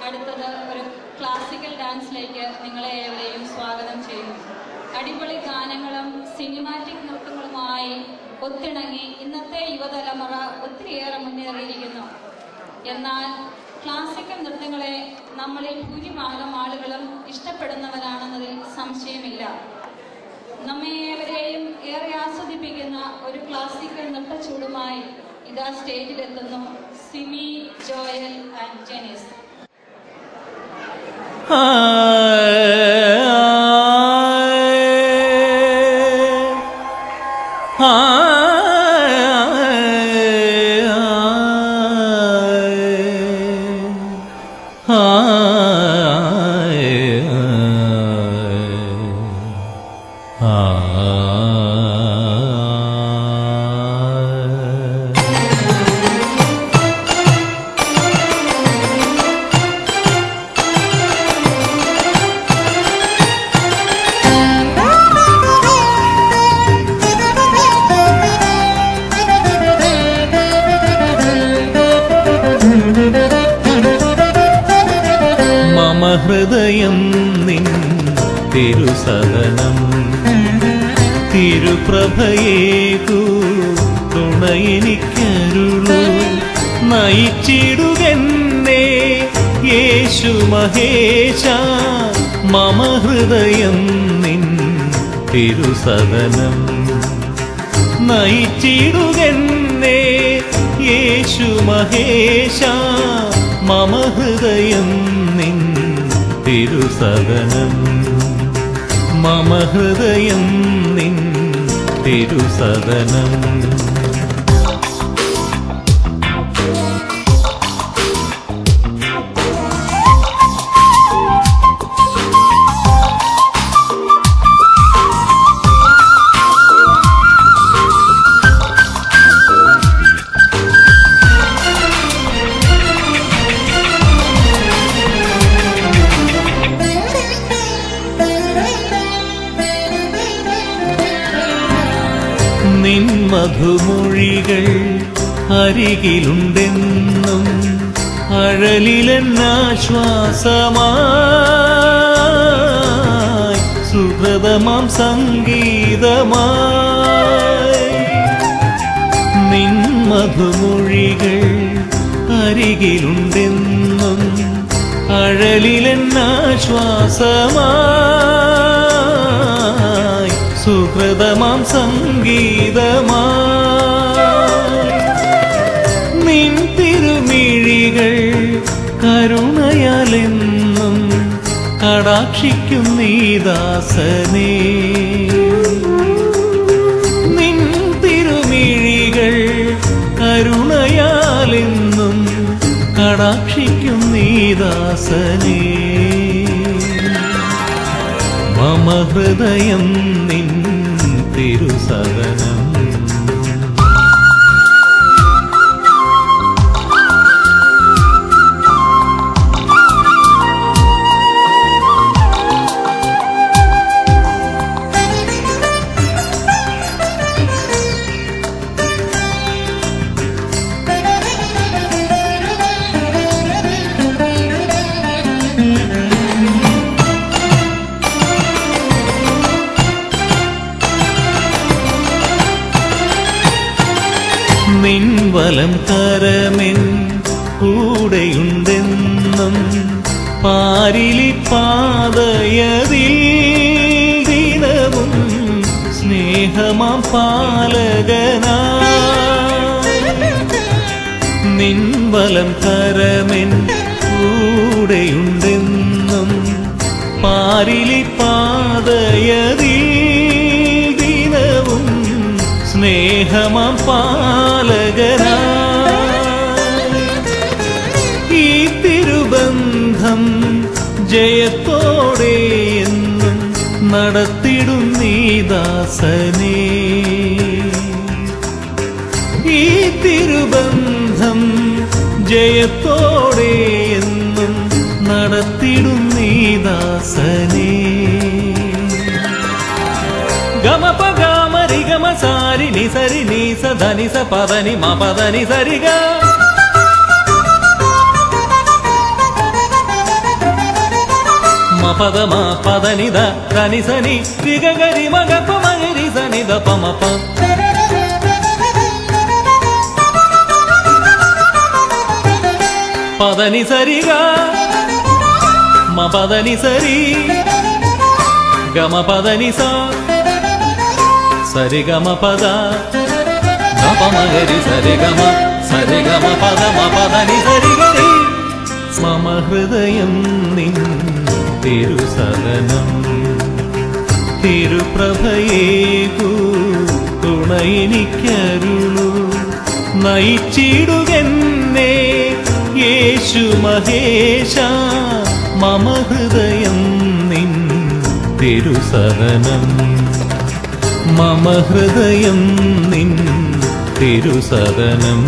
അടുത്തത് ഒരു ക്ലാസിക്കൽ ഡാൻസിലേക്ക് നിങ്ങളെ ഏവരെയും സ്വാഗതം ചെയ്യുന്നു. അടിപൊളി ഗാനങ്ങളും സിനിമാറ്റിക് നൃത്തങ്ങളുമായി ഒത്തിണങ്ങി ഇന്നത്തെ യുവതലമുറ ഒത്തിരിയേറെ മുന്നേറിയിരിക്കുന്നു. എന്നാൽ ക്ലാസിക്കൽ നൃത്തങ്ങളെ നമ്മളിൽ ഭൂരിഭാഗം ആളുകളും ഇഷ്ടപ്പെടുന്നവരാണെന്നതിൽ സംശയമില്ല. നമ്മെ ഏവരെയും ഏറെ ആസ്വദിപ്പിക്കുന്ന ഒരു ക്ലാസിക്കൽ നൃത്തച്ചൂടുമായി ഇതാ സ്റ്റേജിലെത്തുന്നു സിമി, ജോയൽ ആൻഡ് ജെനിസ്. ഹൃദയം നിൻ തിരുസദനം തിരുപ്രഭയേകു തുണയെനിക്കരുളു നയിച്ചിടുകെന്നെ യേശു മഹേശ. മമ ഹൃദയം നിൻ തിരുസദനം നയിച്ചിടുകെന്നെ യേശു മഹേശ. മമ ഹൃദയം നിൻ തിരുസദനം മമ ഹൃദയം നിൻ തിരുസദനം. നിൻ മധുമൊഴികൾ അരികിലുണ്ടെന്നും അഴലിലെന്നാശ്വാസമായി സുഹൃതമാം സംഗീതമായി. നിൻ മധുമൊഴികൾ അരികിലുണ്ടെന്നും അഴലിലെന്നാശ്വാസമായി സുഹൃതമാം സംഗീതമായി. നിൻ തിരുമിഴികൾ കരുണയാലെന്നും കടാക്ഷിക്കും നീ ദാസനേ. നിൻ തിരുമിഴികൾ കരുണയാലെന്നും കടാക്ഷിക്കും നീ ദാസനേ. മമ ഹൃദയം നിൻ തിരുസദനം. നിൻ വലം കരമെൻ കൂടെയുണ്ടെന്നും പാരിലി പാതയതിൽ ദിനവും സ്നേഹമാം പാലകനായി. നിൻ വലം കരമെൻ കൂടെയുണ്ടെന്നും പാരിലി പാതയതിൽ ദിനവും സ്നേഹമാം പാലകനായി. ഈ തിരുബന്ധം ജയത്തോടെ എന്നും നടത്തിടും നീ ദാസനേ. ഈ തിരുബന്ധം ജയത്തോടെ എന്നും നടത്തിടും നീ ദാസനേ. ഗമപഗമരി ഗമ സാരി നി സരി നി സധനി സ പദനി മ പദനി സരി ഗ. പദ മ പദ നിധ ധനി സനി രിഗ ഗരി മഗ പ മഗരി സനി ധ പ മ പ പദ നി സരി ഗ മ പദ നി സരി ഗ മ പദ നി സ സരി ഗ മ പദ ധ പ മഗരി സരി ഗ മ പദ മ പദ നി സരി ഗരി മമ ഹൃദയം നിൻ തിരുസദനം തിരുപ്രഭയേകു തുണയെനിക്കരുളു നയിച്ചിടുകെന്നെ യേശു മഹേശ മമ ഹൃദയം നിൻ തിരുസദനം മമ ഹൃദയം നിൻ തിരുസദനം